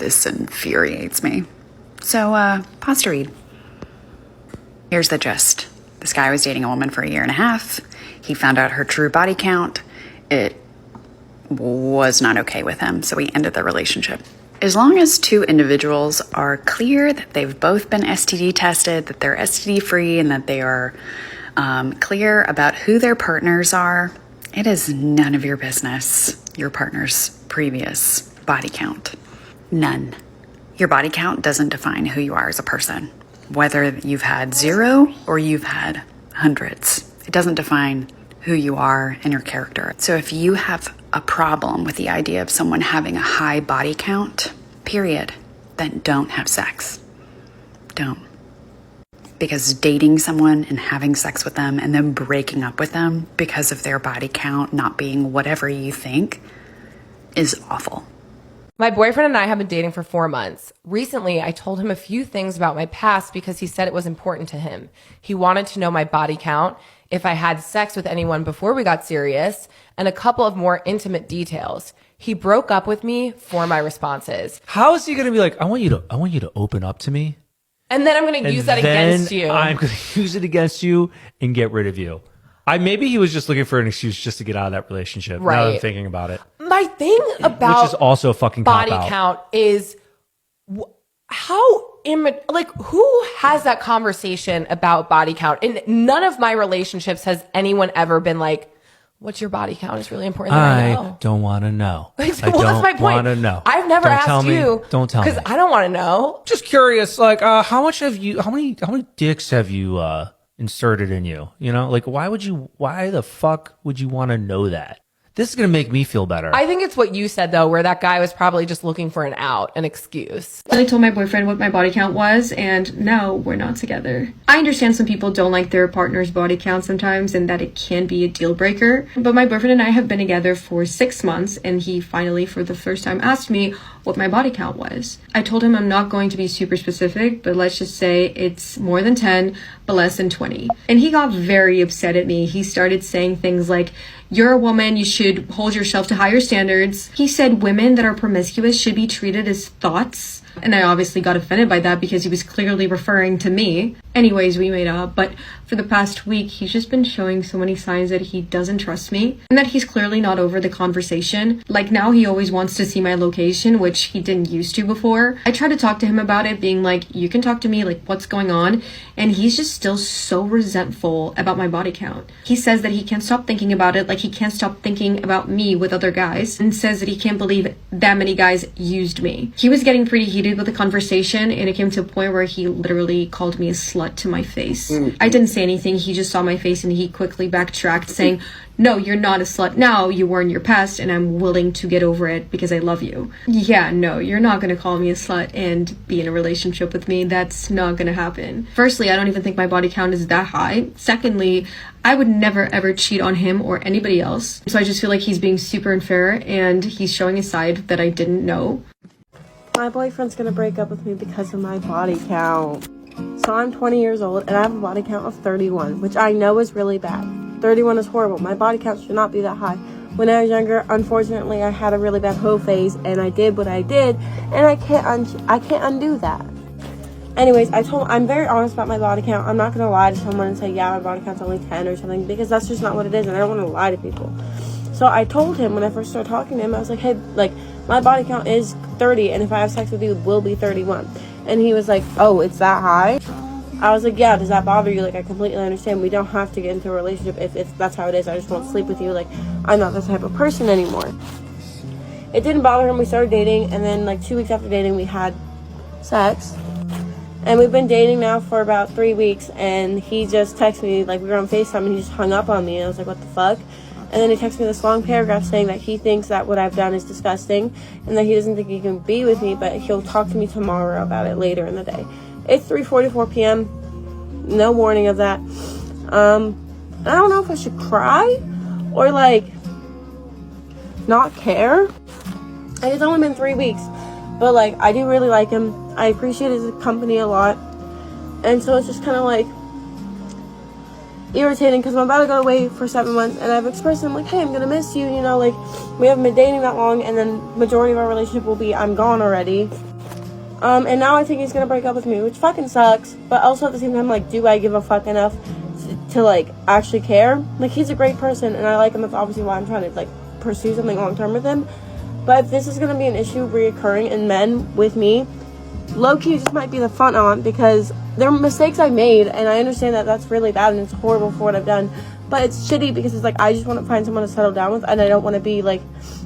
This infuriates me. So, pause to read. Here's the gist. This guy was dating a woman for 1.5 years. He found out her true body count. It was not okay with him, so he ended the relationship. As long as two individuals are clear that they've both been STD tested, that they're STD free, and that they are clear about who their partners are, it is none of your business, your partner's previous body count. None. Your body count doesn't define who you are as a person. Whether you've had 0 or you've had hundreds, it doesn't define who you are and your character. So if you have a problem with the idea of someone having a high body count, period, then don't have sex. Don't. Because dating someone and having sex with them and then breaking up with them because of their body count not being whatever you think is awful. My boyfriend and I have been dating for 4 months. Recently, I told him a few things about my past because he said it was important to him. He wanted to know my body count, if I had sex with anyone before we got serious, and a couple of more intimate details. He broke up with me for my responses. How is he going to be like, I want you to open up to me? And then I'm going to use that against you. I'm going to use it against you and get rid of you. Maybe he was just looking for an excuse just to get out of that relationship. Right. Now that I'm thinking about it. My thing about which is also a fucking body cop-out. count is who has that conversation about body count? In none of my relationships has anyone ever been like, what's your body count? It's really important that I know. Don't want to know. Well, that's my point. Want to know. I've never asked you. Don't tell me. Because I don't want to know. Just curious, like, how many dicks have you inserted in you? You know, like, why the fuck would you want to know that? This is going to make me feel better. I think it's what you said, though, where that guy was probably just looking for an out, an excuse. I told my boyfriend what my body count was, and now we're not together. I understand some people don't like their partner's body count sometimes, and that it can be a deal breaker. But my boyfriend and I have been together for 6 months, and he finally, for the first time, asked me what my body count was. I told him I'm not going to be super specific, but let's just say it's more than 10, but less than 20. And he got very upset at me. He started saying things like, you're a woman, you should hold yourself to higher standards. He said women that are promiscuous should be treated as thoughts. And I obviously got offended by that because he was clearly referring to me. Anyways, we made up, but for the past week, he's just been showing so many signs that he doesn't trust me and that he's clearly not over the conversation. Like now he always wants to see my location, which he didn't used to before. I tried to talk to him about it, being like, you can talk to me, like what's going on? And he's just still so resentful about my body count. He says that he can't stop thinking about it, like he can't stop thinking about me with other guys, and says that he can't believe that many guys used me. He was getting pretty heated with the conversation, and it came to a point where he literally called me a slut to my face. I didn't say anything. He just saw my face and he quickly backtracked saying, no, you're not a slut now, you were in your past, and I'm willing to get over it because I love you. Yeah, no, you're not gonna call me a slut and be in a relationship with me. That's not gonna happen. Firstly, I don't even think my body count is that high. Secondly, I would never ever cheat on him or anybody else. So I just feel like he's being super unfair and he's showing a side that I didn't know. My boyfriend's gonna break up with me because of my body count. So I'm 20 years old and I have a body count of 31, which I know is really bad. 31 is horrible. My body count should not be that high. When I was younger, unfortunately, I had a really bad hoe phase and I did what I did, and I can't undo that. Anyways, I'm very honest about my body count. I'm not gonna lie to someone and say, yeah, my body count's only 10 or something, because that's just not what it is, and I don't want to lie to people. So I told him when I first started talking to him, I was like, hey, like, my body count is 30, and if I have sex with you, it will be 31. And he was like, oh, it's that high? I was like, yeah, does that bother you? Like, I completely understand. We don't have to get into a relationship if that's how it is. I just won't sleep with you. Like, I'm not that type of person anymore. It didn't bother him. We started dating, and then, like, 2 weeks after dating, we had sex. And we've been dating now for about 3 weeks, and he just texted me, like, we were on FaceTime, and he just hung up on me, and I was like, what the fuck? And then he texted me this long paragraph saying that he thinks that what I've done is disgusting, and that he doesn't think he can be with me, but he'll talk to me tomorrow about it later in the day. It's 3:44 p.m., no warning of that. I don't know if I should cry, or, like, not care. And it's only been 3 weeks, but, like, I do really like him. I appreciate his company a lot, and so it's just kind of, like, irritating, because I'm about to go away for 7 months, and I've expressed to him, like, hey, I'm gonna miss you, you know, like, we haven't been dating that long, and then majority of our relationship will be I'm gone already. And now I think he's gonna break up with me, which fucking sucks. But also at the same time, like, do I give a fuck enough to like actually care? Like, he's a great person and I like him. That's obviously why I'm trying to like pursue something long term with him. But if this is gonna be an issue reoccurring in men with me, low-key just might be the front on, because there are mistakes I made and I understand that that's really bad and it's horrible for what I've done. But it's shitty because it's like I just want to find someone to settle down with, and I don't want to be like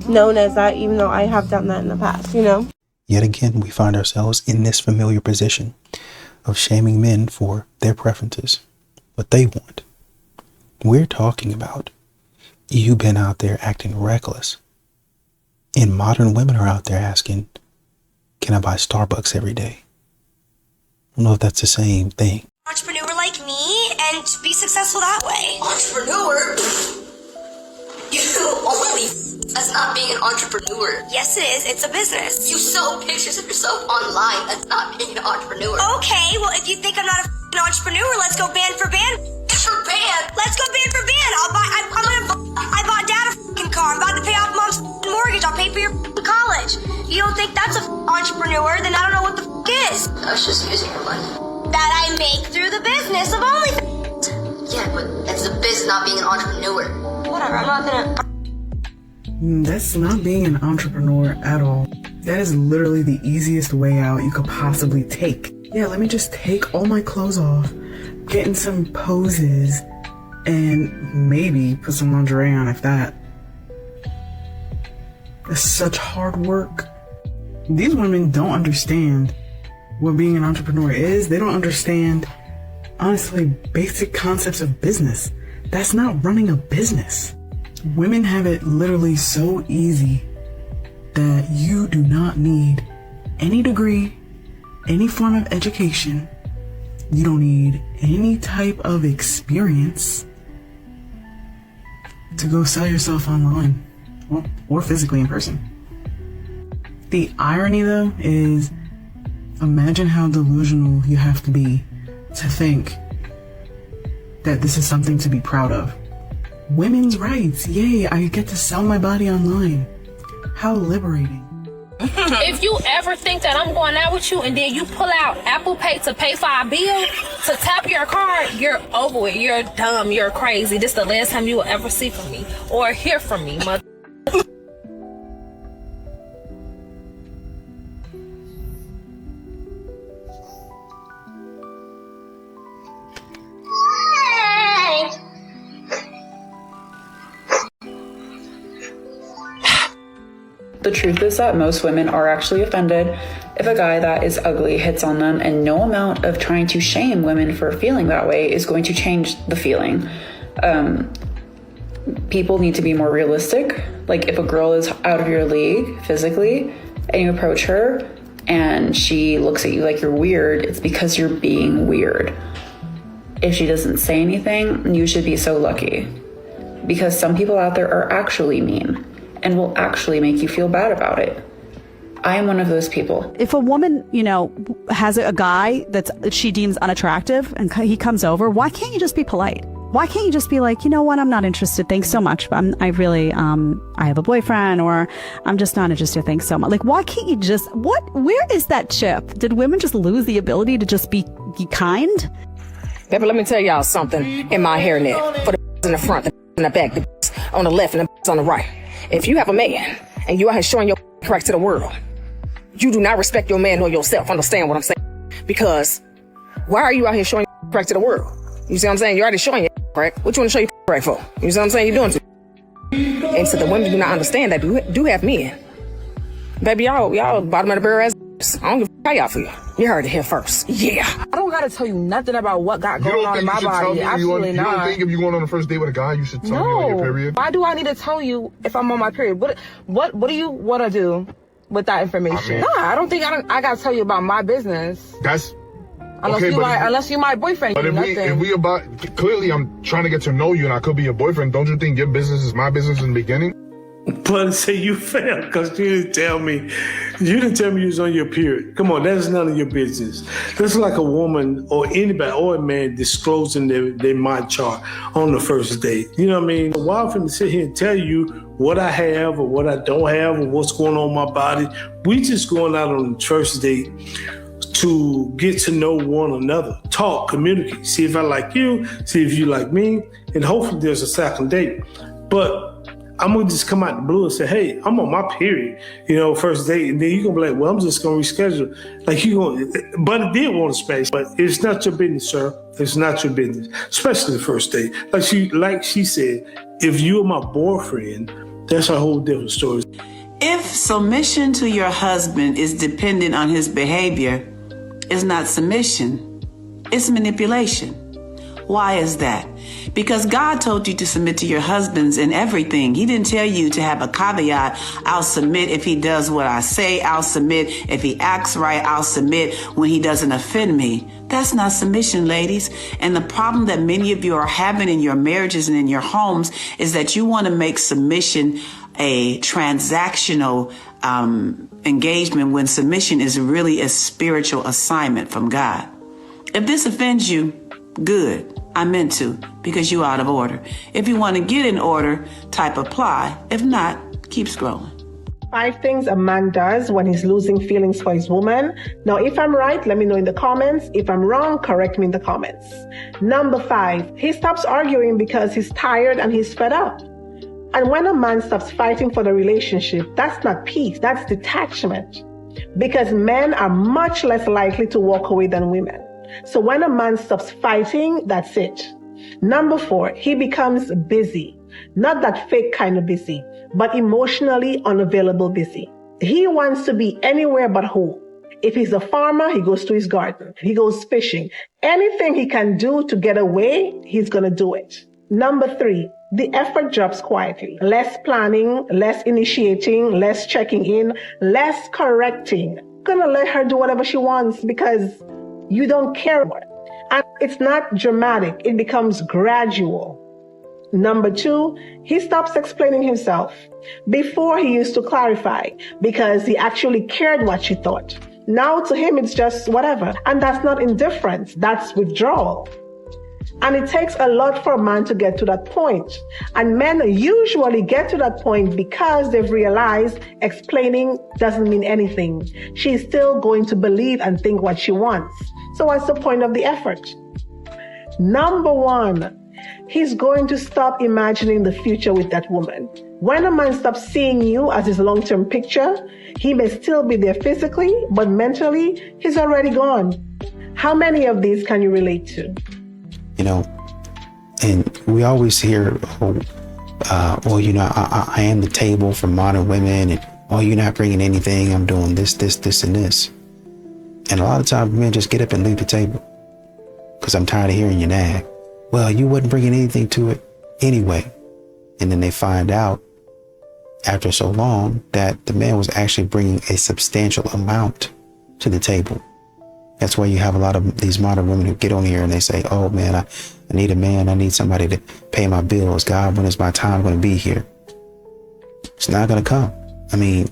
known as that, even though I have done that in the past, you know? Yet again, we find ourselves in this familiar position of shaming men for their preferences, what they want. We're talking about you've been out there acting reckless, and modern women are out there asking, can I buy Starbucks every day? I don't know if that's the same thing. Entrepreneur like me and be successful that way. Entrepreneur? You only that's not being an entrepreneur. Yes, it is. It's a business. You sell pictures of yourself online. That's not being an entrepreneur. Okay, well, if you think I'm not an entrepreneur, let's go band for band. For band? Let's go band for band. I bought Dad a car. I'm about to pay off Mom's mortgage. I'll pay for your college. You don't think that's an entrepreneur? Then I don't know what the is. I was just using your money that I make through the business of OnlyFans. Yeah, but that's a business, not being an entrepreneur. Whatever, I'm not gonna... That's not being an entrepreneur at all. That is literally the easiest way out you could possibly take. Yeah, let me just take all my clothes off, get in some poses, and maybe put some lingerie on if that. It's such hard work. These women don't understand what being an entrepreneur is. They don't understand, honestly, basic concepts of business. That's not running a business. Women have it literally so easy that you do not need any degree, any form of education. You don't need any type of experience to go sell yourself online, or physically in person. The irony, though, is imagine how delusional you have to be to think that this is something to be proud of. Women's rights, yay, I get to sell my body online. How liberating. If you ever think that I'm going out with you and then you pull out Apple Pay to pay for our bill, to tap your card, you're over it. You're dumb. You're crazy. This is the last time you will ever see from me or hear from me, mother. The truth is that most women are actually offended if a guy that is ugly hits on them, and no amount of trying to shame women for feeling that way is going to change the feeling. People need to be more realistic. Like, if a girl is out of your league physically and you approach her and she looks at you like you're weird, it's because you're being weird. If she doesn't say anything, you should be so lucky, because some people out there are actually mean and will actually make you feel bad about it. I am one of those people. If a woman, has a guy that she deems unattractive and he comes over, why can't you just be polite? Why can't you just be like, you know what, I'm not interested, thanks so much, but I have a boyfriend, or I'm just not interested, thanks so much. Like, why can't you just, where is that chip? Did women just lose the ability to just be kind? Baby, let me tell y'all something in my hairnet. For the in the front, the in the back, the on the left, and the on the right. If you have a man and you out here showing your crack to the world, you do not respect your man or yourself. Understand what I'm saying? Because why are you out here showing your crack to the world? You see what I'm saying? You're already showing your crack. What you want to show your crack for? You see what I'm saying? You're doing to. And so the women do not understand that do have men. Baby, y'all bottom of the barrel ass. I don't give a how y'all feel. You heard it here first. Yeah. I don't gotta tell you nothing about what got going on in my body. Absolutely not. You don't think if you're going on a first date with a guy, you should tell me on your period? Why do I need to tell you if I'm on my period? What do you want to do with that information? I don't think I gotta tell you about my business. That's unless you my boyfriend. But if we about clearly, I'm trying to get to know you, and I could be your boyfriend. Don't you think your business is my business in the beginning? But say you failed because you didn't tell me. You didn't tell me you was on your period. Come on, that's none of your business. That's like a woman or anybody or a man disclosing their mind chart on the first date. You know what I mean? Why for me to sit here and tell you what I have or what I don't have or what's going on in my body. We just going out on the first date to get to know one another, talk, communicate, see if I like you, see if you like me, and hopefully there's a second date. But I'm gonna just come out the blue and say, hey, I'm on my period, first date, and then you're gonna be like, well, I'm just gonna reschedule. Like but it did want to space, but it's not your business, sir. It's not your business, especially the first date. Like she said, if you're my boyfriend, that's a whole different story. If submission to your husband is dependent on his behavior, it's not submission, it's manipulation. Why is that? Because God told you to submit to your husbands in everything. He didn't tell you to have a caveat. I'll submit if he does what I say. I'll submit if he acts right. I'll submit when he doesn't offend me. That's not submission, ladies. And the problem that many of you are having in your marriages and in your homes is that you want to make submission a transactional engagement when submission is really a spiritual assignment from God. If this offends you, good. I meant to, because you're out of order. If you want to get in order, type apply. If not, keep scrolling. 5 things a man does when he's losing feelings for his woman. Now, if I'm right, let me know in the comments. If I'm wrong, correct me in the comments. Number 5, he stops arguing because he's tired and he's fed up. And when a man stops fighting for the relationship, that's not peace, that's detachment. Because men are much less likely to walk away than women. So when a man stops fighting, that's it. Number 4, he becomes busy. Not that fake kind of busy, but emotionally unavailable busy. He wants to be anywhere but home. If he's a farmer, he goes to his garden. He goes fishing. Anything he can do to get away, he's going to do it. Number 3, the effort drops quietly. Less planning, less initiating, less checking in, less correcting. Gonna let her do whatever she wants because you don't care about it. And it's not dramatic. It becomes gradual. Number 2, he stops explaining himself. Before he used to clarify because he actually cared what she thought. Now to him, it's just whatever. And that's not indifference. That's withdrawal. And it takes a lot for a man to get to that point. And men usually get to that point because they've realized explaining doesn't mean anything. She's still going to believe and think what she wants. So what's the point of the effort? Number 1, he's going to stop imagining the future with that woman. When a man stops seeing you as his long-term picture, he may still be there physically, but mentally, he's already gone. How many of these can you relate to? And we always hear, I am the table for modern women, and you're not bringing anything, I'm doing this, and this. And a lot of times men just get up and leave the table because I'm tired of hearing you nag. Well, you wasn't bringing anything to it anyway. And then they find out after so long that the man was actually bringing a substantial amount to the table. That's why you have a lot of these modern women who get on here and they say, oh man, I need a man. I need somebody to pay my bills. God, when is my time going to be here? It's not going to come. I mean,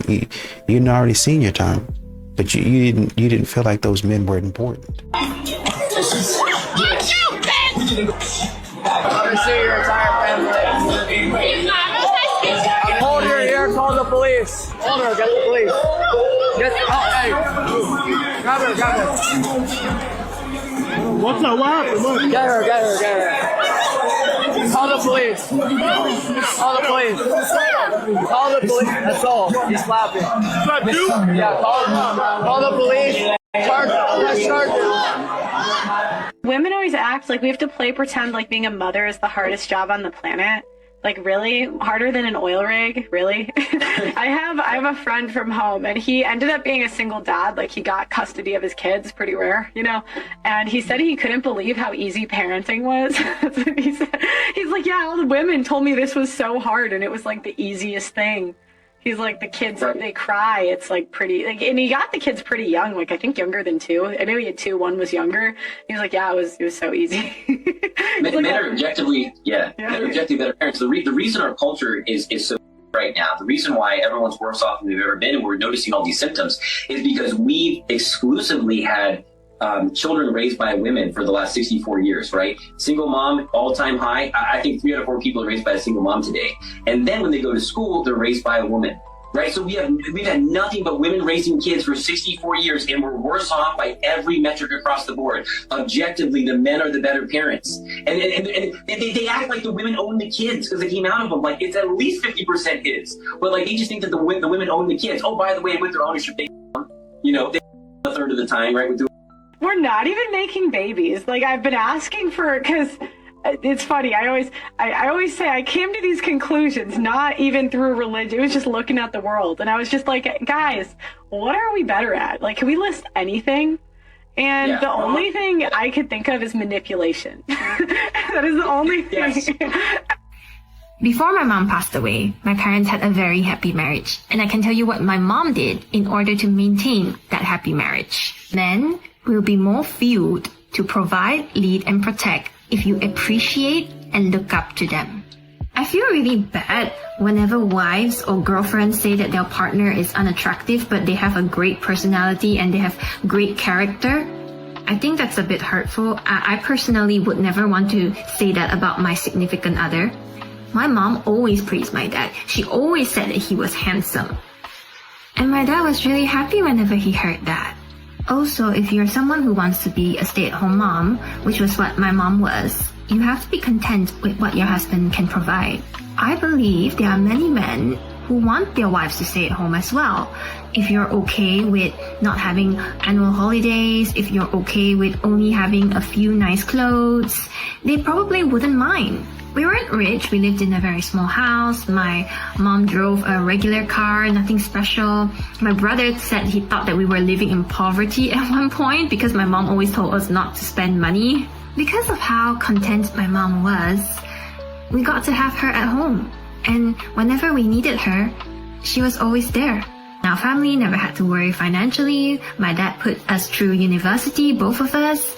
you'd already seen your time, but you didn't feel like those men were important. Hold her here, call the police. Hold her, get the police. Hey. Grab her. What's up? What happened? What? Get her. Call the police. Call the police. That's all. He's slapping. Slap you? Yeah, call the police. Charge. Women always act like we have to pretend like being a mother is the hardest job on the planet. Like, really? Harder than an oil rig? Really? I have a friend from home, and he ended up being a single dad. Like, he got custody of his kids, pretty rare, and he said he couldn't believe how easy parenting was. That's what he said. He's like, yeah, all the women told me this was so hard, and it was like the easiest thing. He's like, the kids, they cry. It's like pretty, and he got the kids pretty young, like I think younger than 2. I know he had 2, 1 was younger. He was like, yeah, it was so easy. Men are objectively, men are objectively better parents. The reason our culture is so right now, the reason why everyone's worse off than we've ever been, and we're noticing all these symptoms, is because we've exclusively had children raised by women for the last 64 years, right? Single mom, all-time high. I think 3 out of 4 people are raised by a single mom today. And then when they go to school, they're raised by a woman, right? So we've had nothing but women raising kids for 64 years, and we're worse off by every metric across the board. Objectively, the men are the better parents. And they act like the women own the kids because they came out of them. Like, it's at least 50% his. But like, they just think that the women own the kids. Oh, by the way, with their ownership, they a third of the time, right? We're not even making babies. Like, I've been asking for, because it's funny. I always say I came to these conclusions not even through religion. It was just looking at the world, and I was just like, guys, what are we better at? Like, can we list anything? And the only thing I could think of is manipulation. That is the only thing. Before my mom passed away, my parents had a very happy marriage. And I can tell you what my mom did in order to maintain that happy marriage. Men will be more fueled to provide, lead, and protect if you appreciate and look up to them. I feel really bad whenever wives or girlfriends say that their partner is unattractive, but they have a great personality and they have great character. I think that's a bit hurtful. I personally would never want to say that about my significant other. My mom always praised my dad. She always said that he was handsome. And my dad was really happy whenever he heard that. Also, if you're someone who wants to be a stay-at-home mom, which was what my mom was, you have to be content with what your husband can provide. I believe there are many men who want their wives to stay at home as well. If you're okay with not having annual holidays, if you're okay with only having a few nice clothes, they probably wouldn't mind. We weren't rich. We lived in a very small house. My mom drove a regular car, nothing special. My brother said he thought that we were living in poverty at one point because my mom always told us not to spend money. Because of how content my mom was, we got to have her at home. And whenever we needed her, she was always there. Our family never had to worry financially. My dad put us through university, both of us.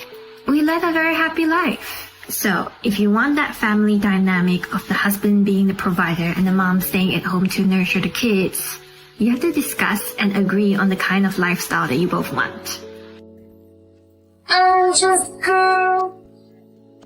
We led a very happy life. So, if you want that family dynamic of the husband being the provider and the mom staying at home to nurture the kids, you have to discuss and agree on the kind of lifestyle that you both want.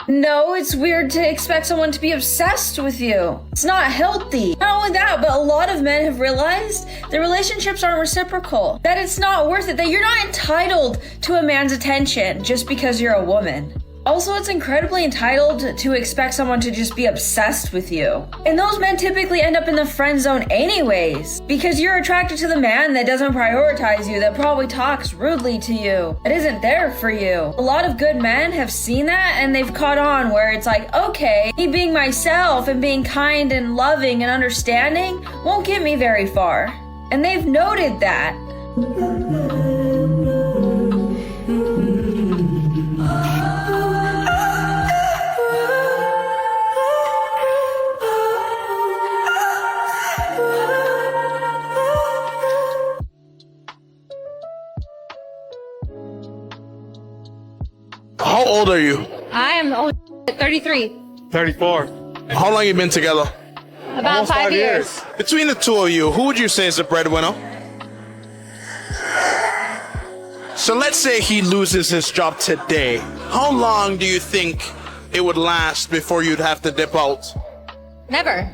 No, it's weird to expect someone to be obsessed with you. It's not healthy. Not only that, but a lot of men have realized that relationships aren't reciprocal. That it's not worth it. That you're not entitled to a man's attention just because you're a woman. Also, it's incredibly entitled to expect someone to just be obsessed with you. And those men typically end up in the friend zone anyways, because you're attracted to the man that doesn't prioritize you, that probably talks rudely to you, that isn't there for you. A lot of good men have seen that and they've caught on where it's like, okay, me being myself and being kind and loving and understanding won't get me very far. And they've noted that. How old are you? I am 33. 34. How long you been together? About Almost 5 years. Between the two of you, who would you say is the breadwinner? So let's say he loses his job today. How long do you think it would last before you'd have to dip out? Never.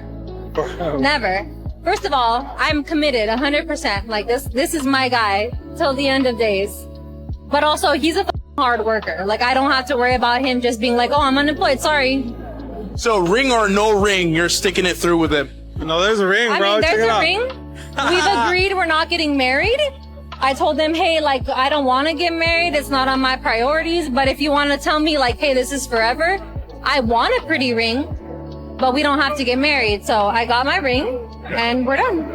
Never. First of all, I'm committed 100%. Like this is my guy till the end of days. But also, he's a hard worker. Like, I don't have to worry about him just being like, oh, I'm unemployed, sorry. So ring or no ring, you're sticking it through with him? No, there's a ring, I bro. mean, Check there's it a out. ring. We've agreed we're not getting married. I told them, hey, like, I don't want to get married. It's not on my priorities. But if you want to tell me, like, hey, this is forever, I want a pretty ring, but we don't have to get married. So I got my ring, and we're done.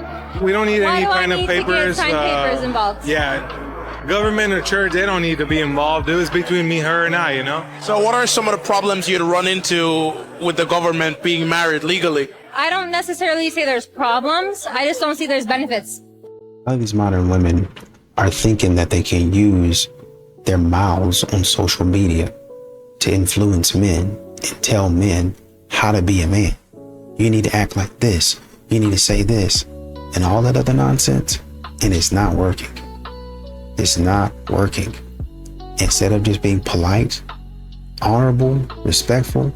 We don't need Why any do I kind of need to get papers. signed papers involved? Yeah. Government or church, they don't need to be involved. It was between me, her, and I, you know? So what are some of the problems you'd run into with the government being married legally? I don't necessarily say there's problems. I just don't see there's benefits. A lot of these modern women are thinking that they can use their mouths on social media to influence men and tell men how to be a man. You need to act like this. You need to say this and all that other nonsense. And it's not working. It's not working. instead of just being polite, honorable, respectful,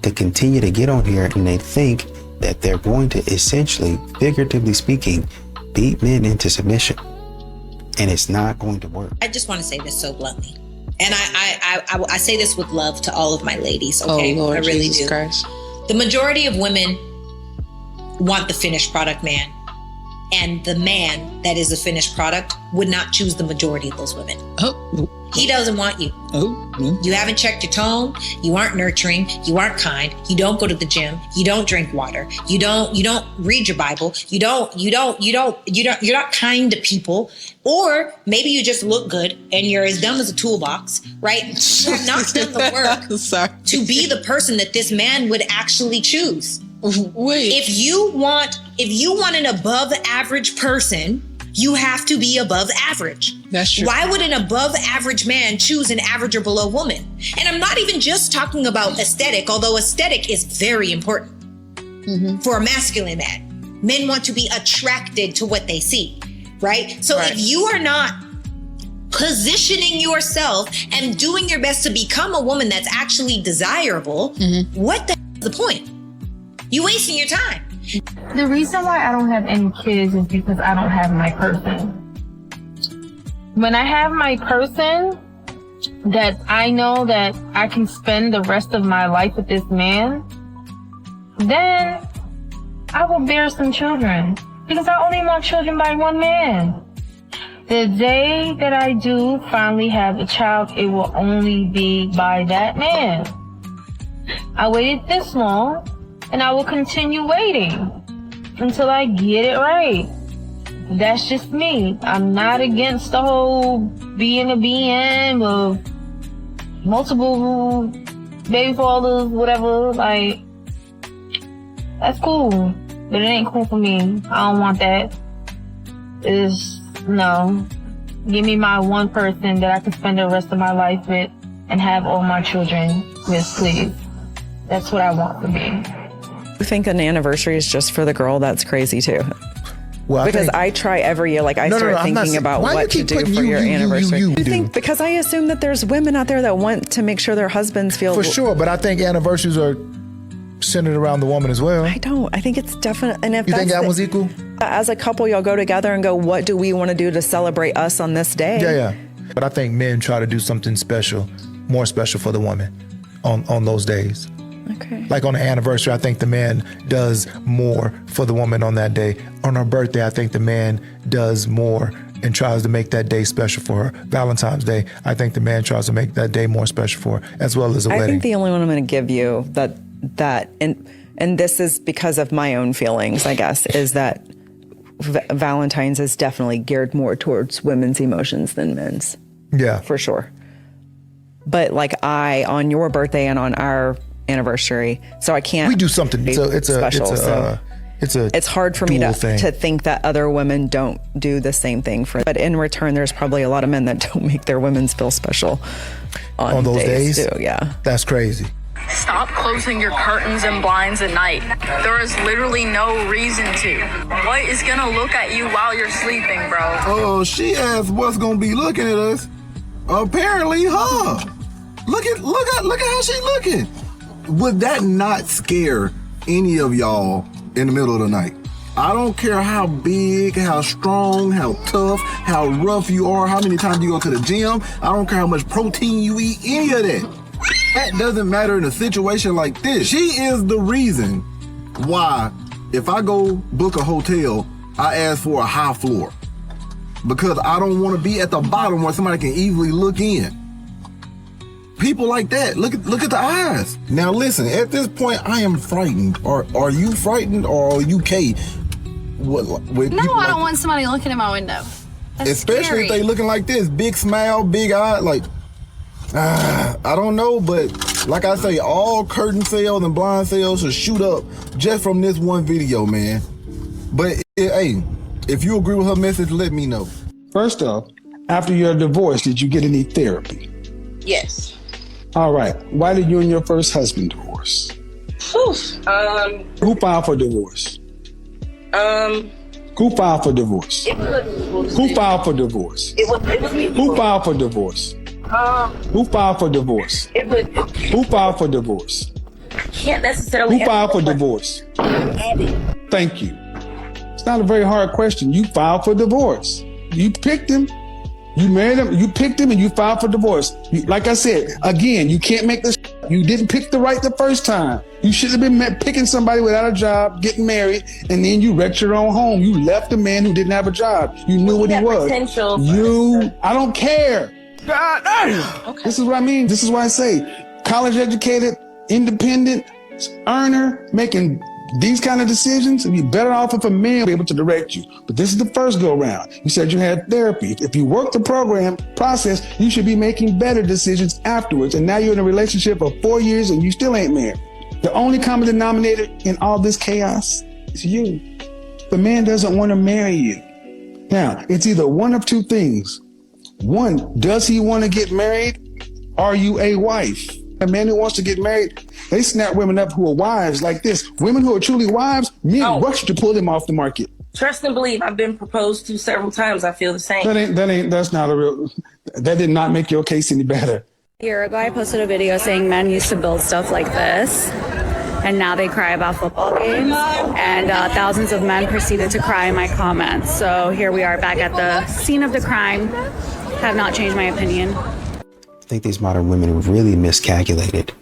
they continue to get on here and they think that they're going to essentially, figuratively speaking, beat men into submission. And it's not going to work. I just want to say this so bluntly. And I say this with love to all of my ladies, okay? Oh, Lord I really Jesus do. Christ. The majority of women want the finished product man. And the man that is a finished product would not choose the majority of those women. He doesn't want you. You haven't checked your tone. You aren't nurturing. You aren't kind. You don't go to the gym. You don't drink water. You don't read your Bible. You're not kind to people. Or maybe you just look good and you're as dumb as a toolbox, right? You have not done the work to be the person that this man would actually choose. If you want an above average person, you have to be above average. That's true. Why would an above average man choose an average or below woman? And I'm not even just talking about aesthetic, although aesthetic is very important for a masculine man. Men want to be attracted to what they see, right? So if you are not positioning yourself and doing your best to become a woman that's actually desirable, what the is the point? You're wasting your time. The reason why I don't have any kids is because I don't have my person. When I have my person that I know that I can spend the rest of my life with this man, then I will bear some children because I only want children by one man. The day that I do finally have a child, it will only be by that man. I waited this long and I will continue waiting until I get it right. That's just me. I'm not against the whole being a BM of multiple baby fathers, whatever. Like, that's cool, but it ain't cool for me. I don't want that. No. Give me my one person that I can spend the rest of my life with and have all my children with, please. That's what I want for me. I think an anniversary is just for the girl. That's crazy too. Well, because I try every year. Like I start thinking about what to do for your anniversary. You think because I assume that there's women out there that want to make sure their husbands feel for sure. But I think anniversaries are centered around the woman as well. I don't. I think it's definite. And if you think that was equal, as a couple, y'all go together and go, what do we want to do to celebrate us on this day? Yeah. But I think men try to do something special, more special for the woman on those days. Okay. Like on the anniversary, I think the man does more for the woman on that day. On her birthday, I think the man does more and tries to make that day special for her. Valentine's Day, I think the man tries to make that day more special for her, as well as a wedding. I think the only one I'm going to give you that and this is because of my own feelings, I guess, is that Valentine's is definitely geared more towards women's emotions than men's. Yeah. For sure. But like on your birthday and on our anniversary, so I can't. We do something. It's hard for me to think that other women don't do the same thing but in return, there's probably a lot of men that don't make their women feel special on those days too. Yeah, that's crazy. Stop closing your curtains and blinds at night. There is literally no reason to. What is gonna look at you while you're sleeping, bro? Oh, she asked what's gonna be looking at us. Apparently, her. Look at how she looking. Would that not scare any of y'all in the middle of the night? I don't care how big, how strong, how tough, how rough you are, how many times you go to the gym. I don't care how much protein you eat, any of that. That doesn't matter in a situation like this. She is the reason why if I go book a hotel, I ask for a high floor. Because I don't want to be at the bottom where somebody can easily look in. People like that, look at the eyes. Now listen, at this point, I am frightened. Are you frightened or are you okay? No, I don't want somebody looking in my window. That's especially scary. If they looking like this, big smile, big eye, like, I don't know, but like I say, all curtain sales and blind sales should shoot up just from this one video, man. But hey, if you agree with her message, let me know. First off, after your divorce, did you get any therapy? Yes. All right. Why did you and your first husband divorce? Who filed for divorce? Who filed for divorce? Who filed for divorce? It was me. Who filed for divorce? Who filed for divorce? Who filed for divorce? Can't necessarily. Who filed for divorce? Thank you. It's not a very hard question. You filed for divorce. You picked him. You married him. You picked him, and you filed for divorce. Like I said, again, you can't make this. You didn't pick the right the first time. You should have been picking somebody without a job, getting married, and then you wrecked your own home. You left a man who didn't have a job. You knew what he was. I don't care. Okay. This is what I mean. This is why I say college educated, independent, earner, making these kind of decisions, you'd be better off if a man be able to direct you. But this is the first go around. You said you had therapy. If you work the program process, you should be making better decisions afterwards. And now you're in a relationship of 4 years and you still ain't married. The only common denominator in all this chaos is you. The man doesn't want to marry you. Now, it's either one of two things. One, does he want to get married? Are you a wife? A man who wants to get married, they snap women up who are wives like this. Women who are truly wives, men rush to pull them off the market. Trust and believe. I've been proposed to several times. I feel the same. That did not make your case any better. A year ago, I posted a video saying men used to build stuff like this, and now they cry about football games. And thousands of men proceeded to cry in my comments. So here we are back at the scene of the crime. Have not changed my opinion. I think these modern women really miscalculated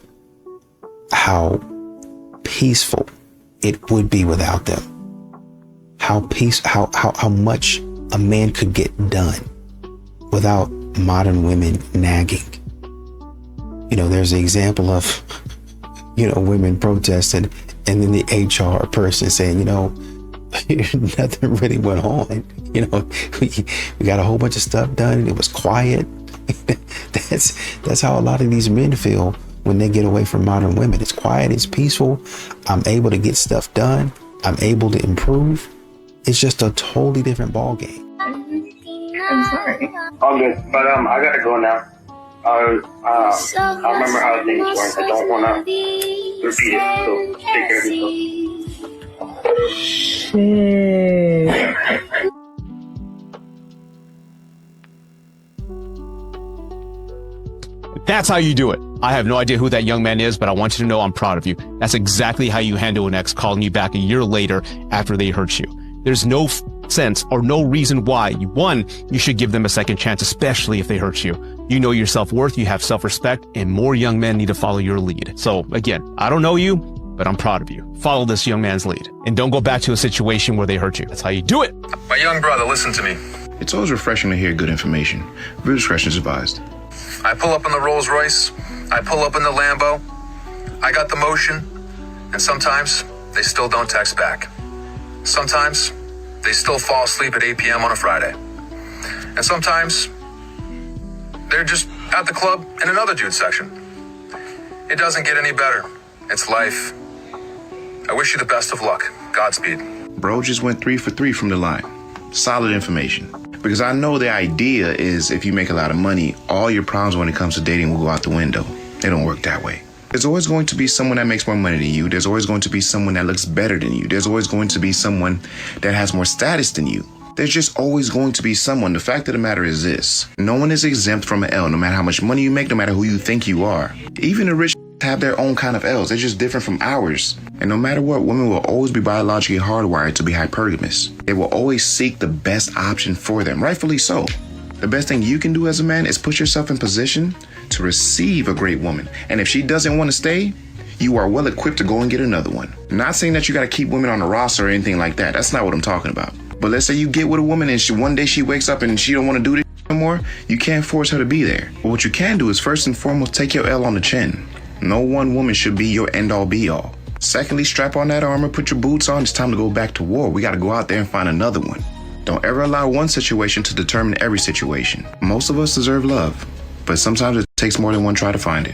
how peaceful it would be without them. How much a man could get done without modern women nagging. You know, there's an example of, women protesting and then the HR person saying, nothing really went on. We got a whole bunch of stuff done and it was quiet. That's how a lot of these men feel when they get away from modern women. It's quiet, it's peaceful. I'm able to get stuff done. I'm able to improve. It's just a totally different ball game. I'm sorry. All good, but I gotta go now. I remember how things went. I don't wanna repeat it, so take care of yourself. Shit. That's how you do it. I have no idea who that young man is, but I want you to know I'm proud of you. That's exactly how you handle an ex calling you back a year later after they hurt you. There's no sense or no reason why. You should give them a second chance, especially if they hurt you. You know your self-worth, you have self-respect, and more young men need to follow your lead. So again, I don't know you, but I'm proud of you. Follow this young man's lead and don't go back to a situation where they hurt you. That's how you do it. My young brother, listen to me. It's always refreshing to hear good information. Viewer discretion is advised. I pull up in the Rolls Royce. I pull up in the Lambo. I got the motion. And sometimes they still don't text back. Sometimes they still fall asleep at 8 p.m. on a Friday. And sometimes they're just at the club in another dude's section. It doesn't get any better. It's life. I wish you the best of luck. Godspeed. Bro just went 3 for 3 from the line. Solid information. Because I know the idea is if you make a lot of money, all your problems when it comes to dating will go out the window. It don't work that way. There's always going to be someone that makes more money than you. There's always going to be someone that looks better than you. There's always going to be someone that has more status than you. There's just always going to be someone. The fact of the matter is this. No one is exempt from an L, no matter how much money you make, no matter who you think you are. Even the rich have their own kind of L's. They're just different from ours. And no matter what, women will always be biologically hardwired to be hypergamous. They will always seek the best option for them, rightfully so. The best thing you can do as a man is put yourself in position to receive a great woman. And if she doesn't want to stay, you are well equipped to go and get another one. Not saying that you got to keep women on the roster or anything like that. That's not what I'm talking about. But let's say you get with a woman and one day she wakes up and she don't want to do this no more. You can't force her to be there. But what you can do is first and foremost, take your L on the chin. No one woman should be your end-all be-all. Secondly, strap on that armor, put your boots on. It's time to go back to war. We got to go out there and find another one. Don't ever allow one situation to determine every situation. Most of us deserve love, but sometimes it takes more than one try to find it.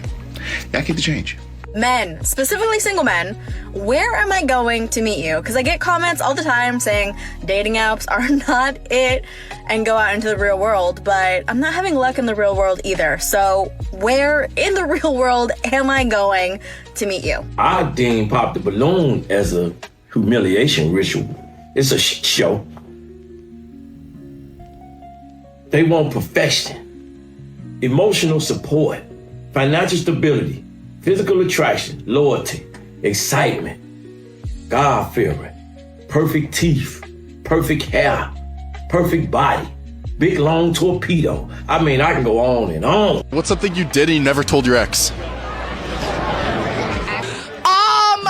Y'all get the change. Men, specifically single men, where am I going to meet you? Because I get comments all the time saying dating apps are not it and go out into the real world, but I'm not having luck in the real world either. So where in the real world am I going to meet you? I deem Pop the Balloon as a humiliation ritual. It's a show. They want perfection. emotional support, financial stability, physical attraction, loyalty, excitement, God-fearing, perfect teeth, perfect hair, perfect body, big long torpedo. I mean, I can go on and on. What's something you did and you never told your ex?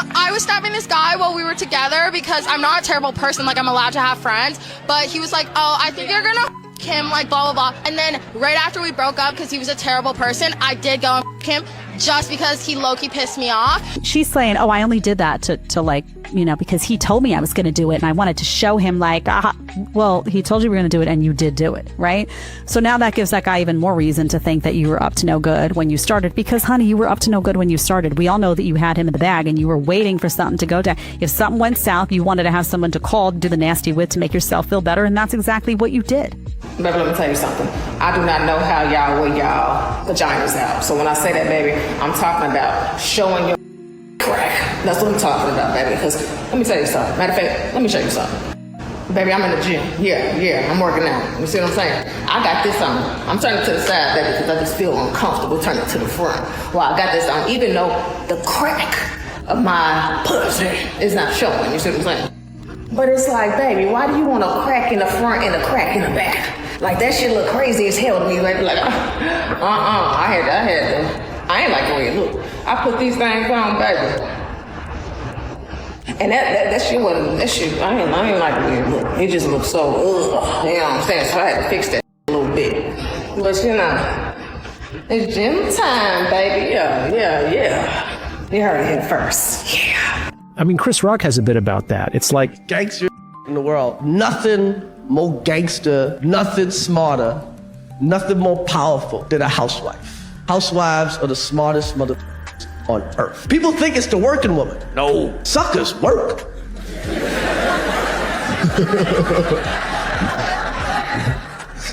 I was stopping this guy while we were together because I'm not a terrible person, like I'm allowed to have friends, but he was like, oh, I think you're gonna him, like blah, blah, blah. And then right after we broke up, because he was a terrible person, I did go and him just because he low-key pissed me off. She's saying, oh, I only did that to like, you know, because he told me I was going to do it. And I wanted to show him like, well, he told you we were going to do it and you did do it. Right. So now that gives that guy even more reason to think that you were up to no good when you started, because honey, you were up to no good when you started. We all know that you had him in the bag and you were waiting for something to go down. If something went south, you wanted to have someone to call, do the nasty with to make yourself feel better. And that's exactly what you did. Baby, let me tell you something. I do not know how y'all wear y'all vaginas out. So when I say that, baby, I'm talking about showing your crack. That's what I'm talking about, baby. Because let me tell you something. Matter of fact, let me show you something. Baby, I'm in the gym. Yeah, I'm working out. You see what I'm saying? I got this on. I'm turning to the side, baby, because I just feel uncomfortable turning to the front. Well, I got this on, even though the crack of my pussy is not showing. You see what I'm saying? But it's like, baby, why do you want a crack in the front and a crack in the back? Like, that shit look crazy as hell to me. Like, I ain't like the way it look. I put these things on, baby. And that shit wasn't, that shit, I ain't like the way it look. It just looks so, you know what I'm saying? So I had to fix that a little bit. But you know, it's gym time, baby. Yeah. You heard it here first. Yeah. I mean, Chris Rock has a bit about that. It's like gangster in the world. Nothing more gangster, nothing smarter, nothing more powerful than a housewife. Housewives are the smartest mother on earth. People think it's the working woman. No, suckers work.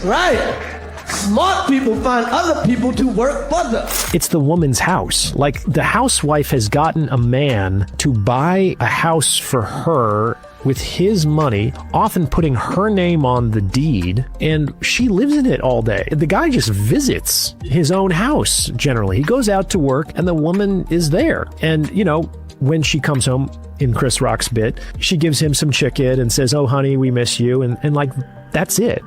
Right. Smart people find other people to work for them. It's the woman's house. Like, the housewife has gotten a man to buy a house for her with his money, often putting her name on the deed, and she lives in it all day. The guy just visits his own house, generally. He goes out to work, and the woman is there. And, you know, when she comes home, in Chris Rock's bit, she gives him some chicken and says, oh, honey, we miss you. And like, that's it.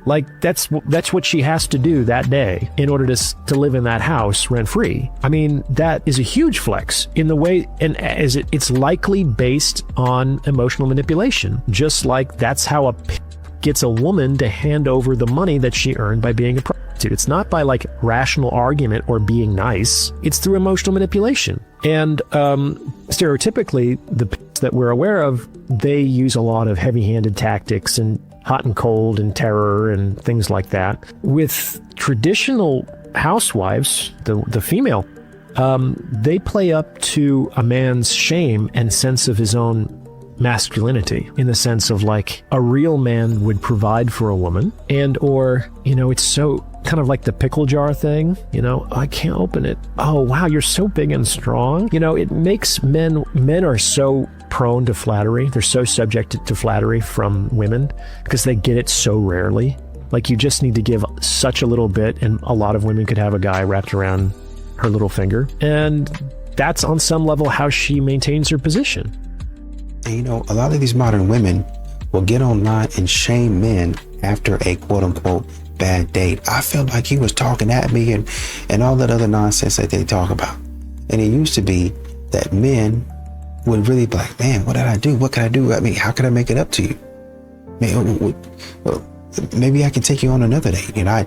Like, that's what she has to do that day in order to live in that house rent-free. I mean, that is a huge flex in the way, and as it's likely based on emotional manipulation, just like that's how a gets a woman to hand over the money that she earned by being a prostitute. It's not by like rational argument or being nice. It's through emotional manipulation. And stereotypically, the that we're aware of, they use a lot of heavy-handed tactics and hot and cold and terror and things like that. With traditional housewives, the female, they play up to a man's shame and sense of his own masculinity, in the sense of like a real man would provide for a woman, and or, you know, it's so kind of like the pickle jar thing, you know, I can't open it. Oh, wow, you're so big and strong. You know, it makes men are so prone to flattery. They're so subject to flattery from women because they get it so rarely. Like, you just need to give such a little bit, and a lot of women could have a guy wrapped around her little finger. And that's on some level how she maintains her position. And you know, a lot of these modern women will get online and shame men after a quote unquote bad date. I felt like he was talking at me and all that other nonsense that they talk about. And it used to be that men would really be like, man, what did I do? What can I do? I mean, how can I make it up to you? Maybe I can take you on another date. You know,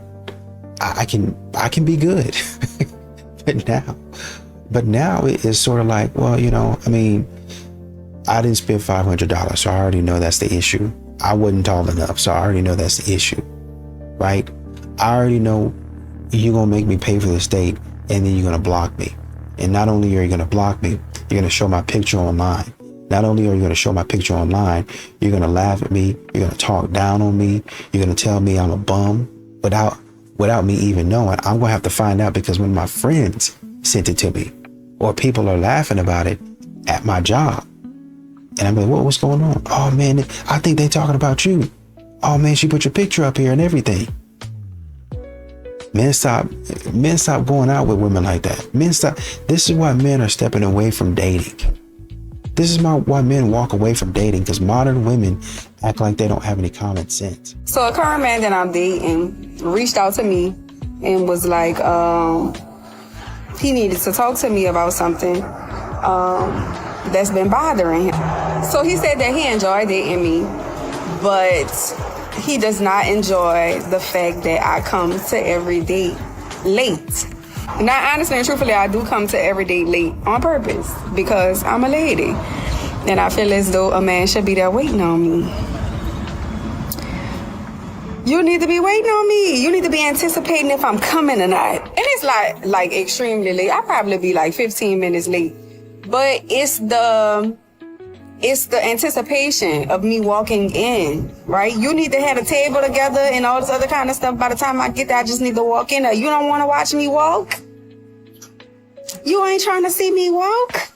I can be good. But now it is sort of like, well, you know, I mean, I didn't spend $500, so I already know that's the issue. I wasn't tall enough, so I already know that's the issue, right? I already know you're gonna make me pay for this date, and then you're gonna block me. And not only are you gonna block me, you're gonna show my picture online. Not only are you gonna show my picture online, you're gonna laugh at me, you're gonna talk down on me, you're gonna tell me I'm a bum without me even knowing. I'm gonna have to find out because one of my friends sent it to me, or people are laughing about it at my job. And I'm like, what's going on? Oh man, I think they're talking about you. Oh man, she put your picture up here and everything. Men stop going out with women like that. This is why men are stepping away from dating. This is why men walk away from dating, because modern women act like they don't have any common sense. So a current man that I'm dating reached out to me and was like, he needed to talk to me about something that's been bothering him. So he said that he enjoyed dating me, but he does not enjoy the fact that I come to every date late. Now, honestly and truthfully, I do come to every date late on purpose because I'm a lady. And I feel as though a man should be there waiting on me. You need to be waiting on me. You need to be anticipating if I'm coming or not. And it's like extremely late. I'll probably be like 15 minutes late. But it's the anticipation of me walking in, right? You need to have a table together and all this other kind of stuff. By the time I get there, I just need to walk in. Or you don't want to watch me walk? You ain't trying to see me walk?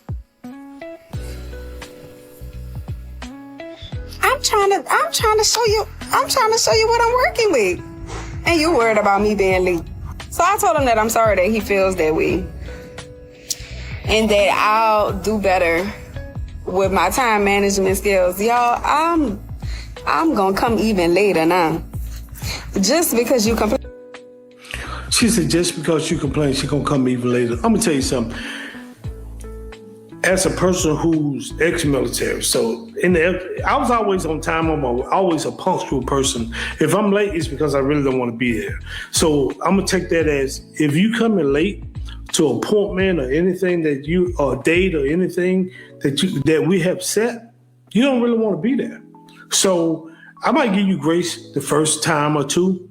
I'm trying to show you what I'm working with. And you worried about me being late. So I told him that I'm sorry that he feels that way. And that I'll do better with my time management skills. Y'all, I'm gonna come even later now. Just because you complain. She said, just because you complain, she gonna come even later. I'm gonna tell you something. As a person who's ex-military, so I was always on time. I'm always a punctual person. If I'm late, it's because I really don't want to be there. So I'm gonna take that as, if you come in late to an appointment or anything that you, or date or anything that we have set, you don't really want to be there. So I might give you grace the first time or two,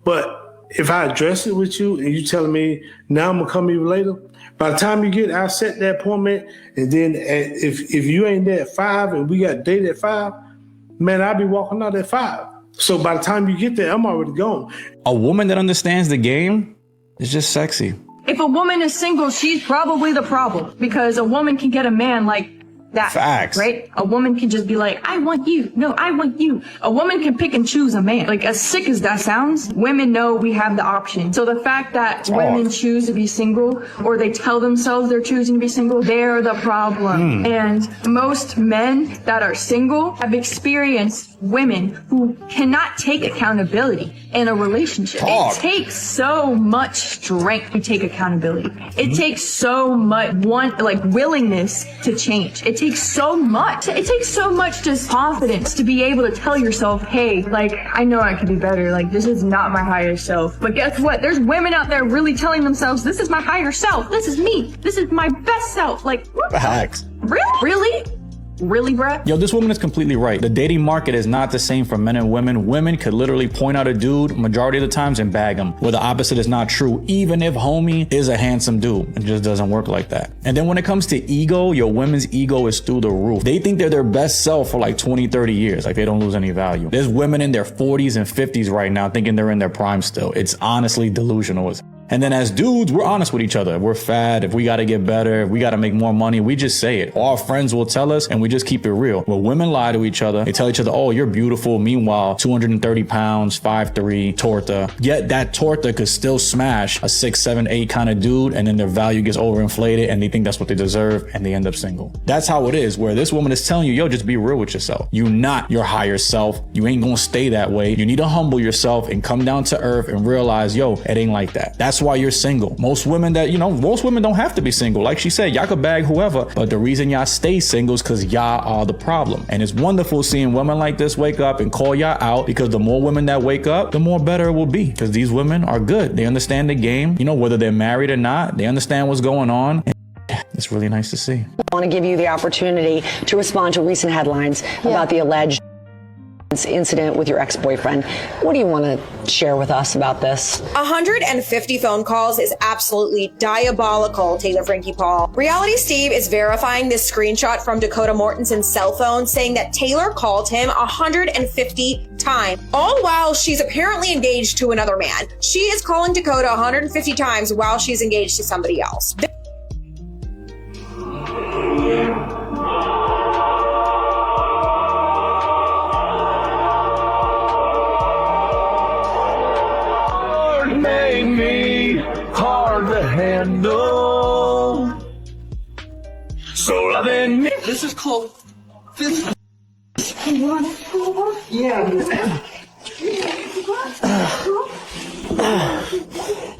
but if I address it with you and you telling me now I'm gonna come even later, by the time you get, I'll set that appointment, and then if you ain't there at 5 and we got a date at 5, man, I'll be walking out at 5. So by the time you get there, I'm already gone. A woman that understands the game is just sexy. If a woman is single, she's probably the problem, because a woman can get a man like that. Facts. Right? A woman can just be like, I want you. No, I want you. A woman can pick and choose a man. Like, as sick as that sounds, women know we have the option. So the fact that women choose to be single, or they tell themselves they're choosing to be single, they're the problem. And most men that are single have experienced women who cannot take accountability in a relationship. It takes so much strength to take accountability. It takes so much willingness to change. It takes so much. It takes so much just confidence to be able to tell yourself, hey, like, I know I could be better. Like, this is not my higher self. But guess what? There's women out there really telling themselves, this is my higher self. This is me. This is my best self. Like, Facts. Really? Really, bruh? Yo, this woman is completely right. The dating market is not the same for men and women. Women could literally point out a dude majority of the times and bag him, where the opposite is not true. Even if homie is a handsome dude, it just doesn't work like that. And then when it comes to ego, your women's ego is through the roof. They think they're their best self for like 20, 30 years. Like, they don't lose any value. There's women in their 40s and 50s right now thinking they're in their prime still. It's honestly delusional. And then as dudes, we're honest with each other. We're fat. If we got to get better, if we got to make more money, we just say it. All our friends will tell us, and we just keep it real. Well, women lie to each other. They tell each other, oh, you're beautiful. Meanwhile, 230 pounds, 5'3", torta. Yet that torta could still smash a 6, 7, 8 kind of dude, and then their value gets overinflated, and they think that's what they deserve, and they end up single. That's how it is, where this woman is telling you, yo, just be real with yourself. You're not your higher self. You ain't gonna stay that way. You need to humble yourself and come down to earth and realize, yo, it ain't like that. That's why you're single. Most women don't have to be single. Like she said, y'all could bag whoever, but the reason y'all stay single is because y'all are the problem. And it's wonderful seeing women like this wake up and call y'all out, because the more women that wake up, the more better it will be, because these women are good. They understand the game, whether they're married or not. They understand what's going on. It's really nice to see. I want to give you the opportunity to respond to recent headlines about the alleged incident with your ex-boyfriend. What do you want to share with us about this? 150 phone calls is absolutely diabolical, Taylor Frankie Paul. Reality Steve is verifying this screenshot from Dakota Mortenson's cell phone, saying that Taylor called him 150 times, all while she's apparently engaged to another man. She is calling Dakota 150 times while she's engaged to somebody else. Made me handle. So loving me. This is called.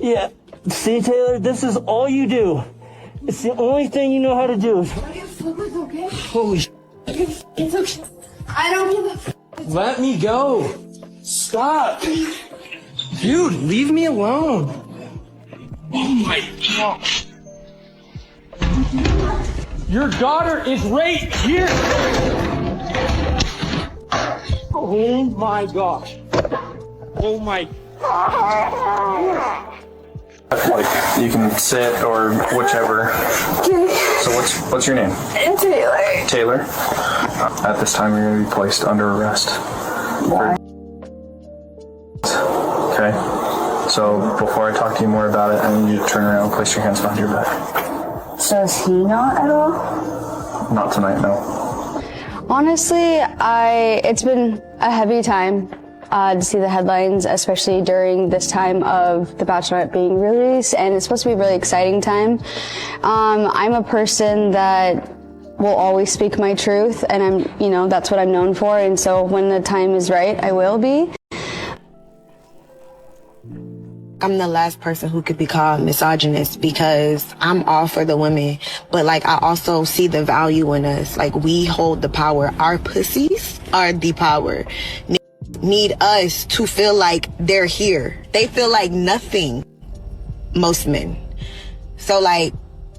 Yeah. See, Taylor, this is all you do. It's the only thing you know how to do. Holy sh**. It's okay. I don't give a f***. Let me go. Stop. Dude, leave me alone. Oh my gosh. Your daughter is right here. Oh my gosh. Oh my. Like, you can sit or whichever. So what's your name? Taylor. Taylor. At this time, you're going to be placed under arrest. Why? Okay. So before I talk to you more about it, I need you to turn around and place your hands behind your back. So is he not at all? Not tonight, no. Honestly, it's been a heavy time to see the headlines, especially during this time of The Bachelorette being released, and it's supposed to be a really exciting time. I'm a person that will always speak my truth, and that's what I'm known for, and so when the time is right, I will be. I'm the last person who could be called misogynist because I'm all for the women, but I also see the value in us. We hold the power. Our pussies are the power. Need us to feel like they're here. They feel like nothing, most men. So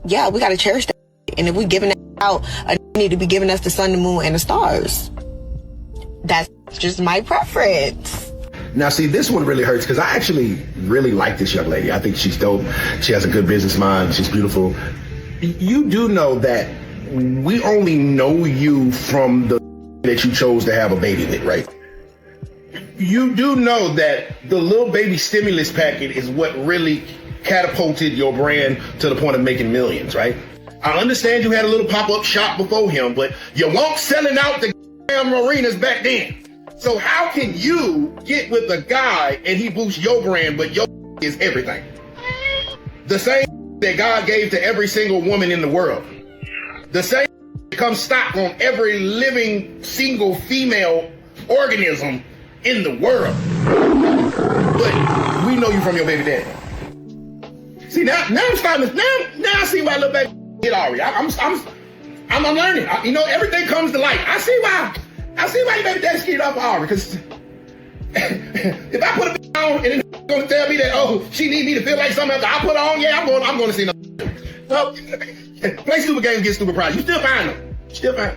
yeah, we gotta cherish that. And if we giving that out, a need to be giving us the sun, the moon, and the stars. That's just my preference. Now, see, this one really hurts because I actually really like this young lady. I think she's dope. She has a good business mind. She's beautiful. You do know that we only know you from the that you chose to have a baby with, right? You do know that the little baby stimulus packet is what really catapulted your brand to the point of making millions, right? I understand you had a little pop-up shop before him, but you weren't selling out the damn arenas back then. So how can you get with a guy and he boosts your brand, but your is everything? The same that God gave to every single woman in the world. The same comes stock on every living single female organism in the world. But we know you from your baby daddy. See, now I'm starting to, now I see why little baby get Ari. I'm learning. Everything comes to light. I see why your baby daddy skied off of Ari, because if I put a on and then gonna tell me that, oh, she need me to feel like something after I put her on, yeah, I'm going to see no. Well, play stupid games, get stupid prizes. You still find them. Still fine.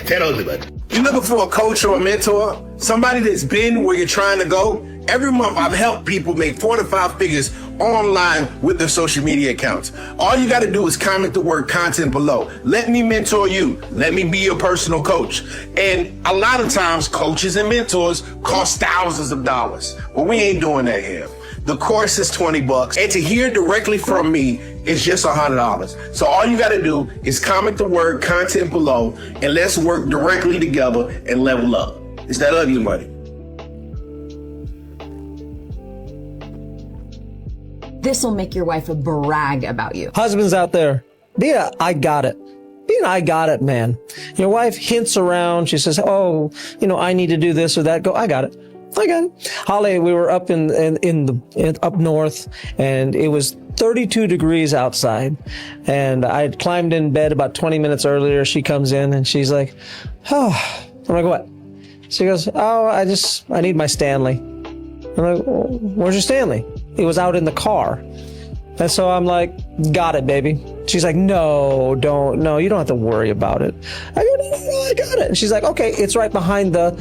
That ugly, but you're looking for a coach or a mentor, somebody that's been where you're trying to go. Every month, I've helped people make 4 to 5 figures online with their social media accounts. All you got to do is comment the word content below. Let me mentor you. Let me be your personal coach. And a lot of times, coaches and mentors cost thousands of dollars. Well, we ain't doing that here. The course is $20, and to hear directly from me is just $100. So all you got to do is comment the word content below, and let's work directly together and level up. It's that ugly money. This will make your wife brag about you. Husbands out there, be a I got it. Be an I got it man. Your wife hints around. She says, oh, I need to do this or that. Go, I got it. I got it. Holly, we were up up north, and it was 32 degrees outside, and I had climbed in bed about 20 minutes earlier. She comes in and she's like, oh, I'm like, what? She goes, oh, I need my Stanley. I'm like, well, where's your Stanley? It was out in the car. And so I'm like, got it, baby. She's like, no, you don't have to worry about it. I go, no, I got it. And she's like, okay, it's right behind the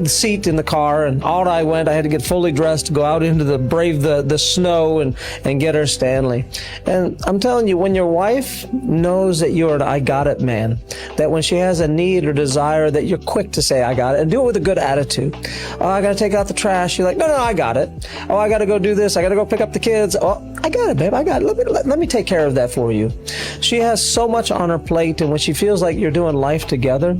seat in the car. And out I went. I had to get fully dressed to go out into brave the snow and get her Stanley. And I'm telling you, when your wife knows that you're an I got it man, that when she has a need or desire, that you're quick to say, I got it, and do it with a good attitude. Oh, I got to take out the trash. You're like, no, I got it. Oh, I got to go do this. I got to go pick up the kids. Oh, I got it, babe. I got it. Let me take care of that for you. She has so much on her plate, and when she feels like you're doing life together,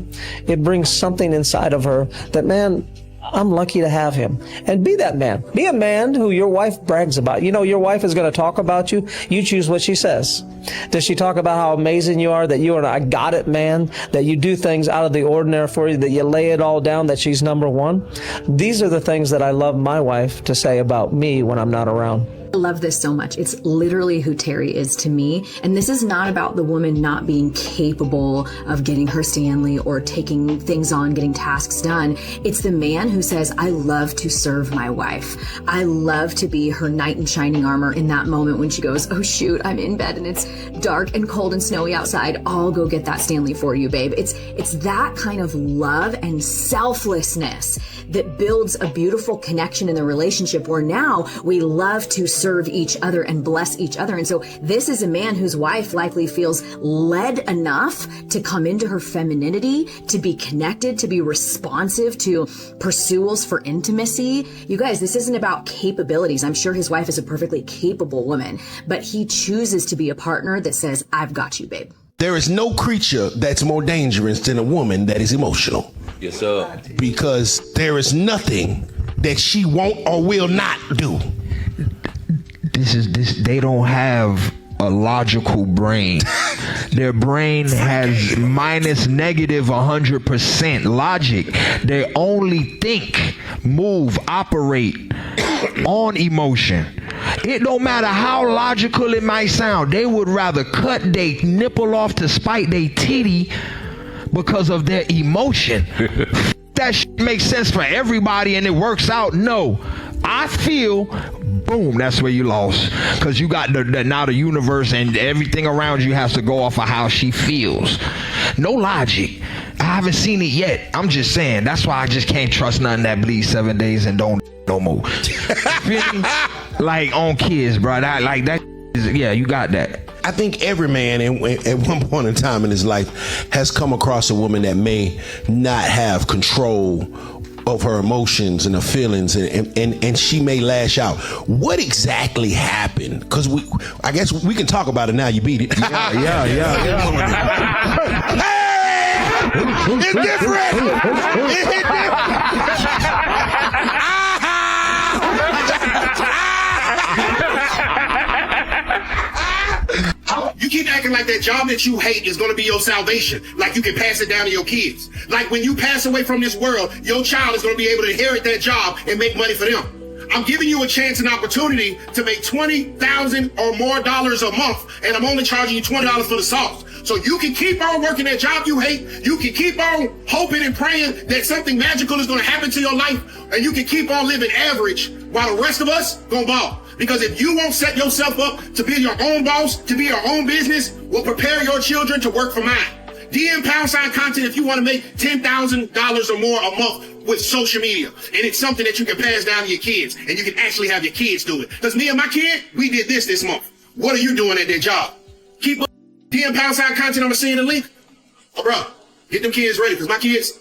it brings something inside of her that, man, I'm lucky to have him. And be that man. Be a man who your wife brags about. You know, your wife is going to talk about you. You choose what she says. Does she talk about how amazing you are, that you are a I got it man, that you do things out of the ordinary for you, that you lay it all down, that she's number one? These are the things that I love my wife to say about me when I'm not around. I love this so much. It's literally who Terry is to me. And this is not about the woman not being capable of getting her Stanley or taking things on, getting tasks done. It's the man who says, I love to serve my wife. I love to be her knight in shining armor in that moment when she goes, oh shoot, I'm in bed and it's dark and cold and snowy outside. I'll go get that Stanley for you, babe. It's that kind of love and selflessness that builds a beautiful connection in the relationship where now we love to serve each other and bless each other. And so this is a man whose wife likely feels led enough to come into her femininity, to be connected, to be responsive to pursuals for intimacy. You guys, this isn't about capabilities. I'm sure his wife is a perfectly capable woman, but he chooses to be a partner that says, I've got you, babe. There is no creature that's more dangerous than a woman that is emotional. Yes, sir. Because there is nothing that she won't or will not do. They don't have a logical brain. Their brain has minus negative 100% logic. They only think, move, operate on emotion. It don't matter how logical it might sound. They would rather cut their nipple off to spite their titty because of their emotion. That shit makes sense for everybody and it works out. No, I feel, boom, that's where you lost. Because you got now the universe and everything around you has to go off of how she feels. No logic. I haven't seen it yet. I'm just saying. That's why I just can't trust nothing that bleeds 7 days and don't no more. Feel me? Like on kids, bro. Yeah, you got that. I think every man at one point in time in his life has come across a woman that may not have control of her emotions and her feelings, and she may lash out. What exactly happened? Because I guess we can talk about it now. You beat it. Yeah. Hey! It's different! It's different! You keep acting like that job that you hate is going to be your salvation, like you can pass it down to your kids. Like when you pass away from this world, your child is going to be able to inherit that job and make money for them. I'm giving you a chance and opportunity to make $20,000 or more a month, and I'm only charging you $20 for the sauce. So you can keep on working that job you hate. You can keep on hoping and praying that something magical is going to happen to your life, and you can keep on living average while the rest of us go ball. Because if you won't set yourself up to be your own boss, to be your own business, we'll prepare your children to work for mine. DM # content if you want to make $10,000 or more a month with social media. And it's something that you can pass down to your kids, and you can actually have your kids do it. Because me and my kid, we did this month. What are you doing at that job? Keep up DM # content. I'm going to send you the link. Oh, bro, get them kids ready, because my kids,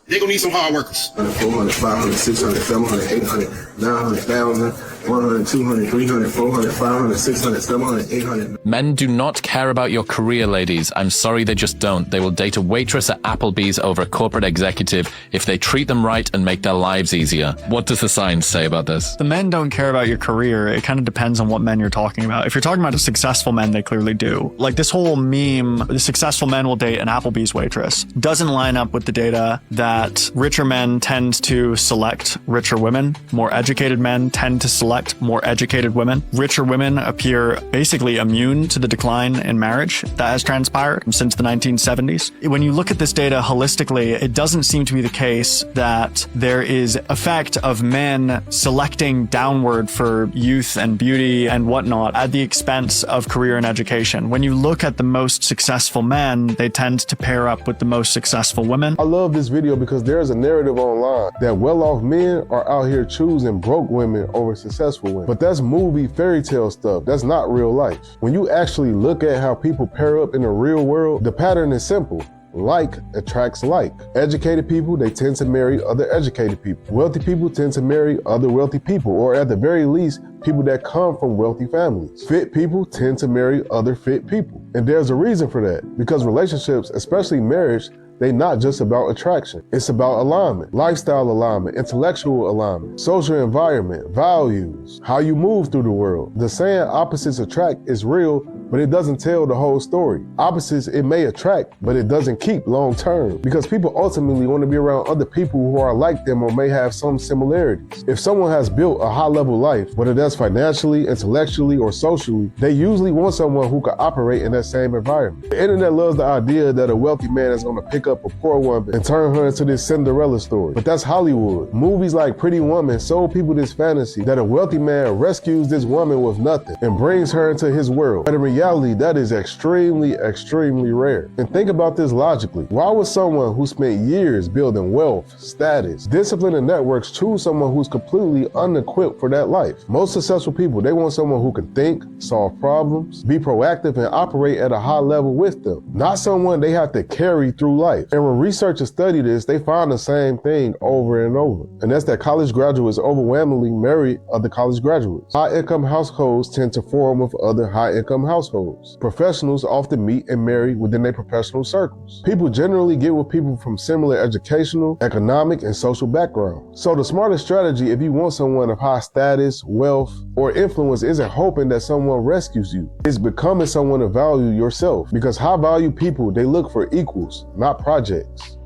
they're going to need some hard workers. 400, 500, 600, 700, 800, 900, 1,000, 100, 200, 300, 400, 500, 600, 700, 800. Men do not care about your career, ladies. I'm sorry, they just don't. They will date a waitress at Applebee's over a corporate executive if they treat them right and make their lives easier. What does the science say about this? The men don't care about your career. It kind of depends on what men you're talking about. If you're talking about successful men, they clearly do. Like this whole meme, the successful men will date an Applebee's waitress, doesn't line up with the data that richer men tend to select richer women. More educated men tend to select more educated women. Richer women appear basically immune to the decline in marriage that has transpired since the 1970s. When you look at this data holistically, it doesn't seem to be the case that there is effect of men selecting downward for youth and beauty and whatnot at the expense of career and education. When you look at the most successful men, they tend to pair up with the most successful women. I love this video because there's a narrative online that well-off men are out here choosing broke women over successful women. But that's movie fairy tale stuff. That's not real life. When you actually look at how people pair up in the real world, the pattern is simple. Like attracts like. Educated people, they tend to marry other educated people. Wealthy people tend to marry other wealthy people, or at the very least, people that come from wealthy families. Fit people tend to marry other fit people. And there's a reason for that, because relationships, especially marriage, They're not just about attraction. It's about alignment, lifestyle alignment, intellectual alignment, social environment, values, how you move through the world. The saying opposites attract is real, but it doesn't tell the whole story. Opposites, it may attract, but it doesn't keep long term because people ultimately want to be around other people who are like them or may have some similarities. If someone has built a high level life, whether that's financially, intellectually, or socially, they usually want someone who can operate in that same environment. The internet loves the idea that a wealthy man is going to pick up a poor woman and turn her into this Cinderella story. But that's Hollywood. Movies like Pretty Woman sold people this fantasy that a wealthy man rescues this woman with nothing and brings her into his world. But in reality, that is extremely, extremely rare. And think about this logically. Why would someone who spent years building wealth, status, discipline, and networks choose someone who's completely unequipped for that life? Most successful people, they want someone who can think, solve problems, be proactive, and operate at a high level with them. Not someone they have to carry through life. And when researchers study this, they find the same thing over and over. And that's that college graduates overwhelmingly marry other college graduates. High-income households tend to form with other high-income households. Professionals often meet and marry within their professional circles. People generally get with people from similar educational, economic, and social backgrounds. So the smartest strategy if you want someone of high status, wealth, or influence isn't hoping that someone rescues you. It's becoming someone of value yourself. Because high value people, they look for equals, not projects.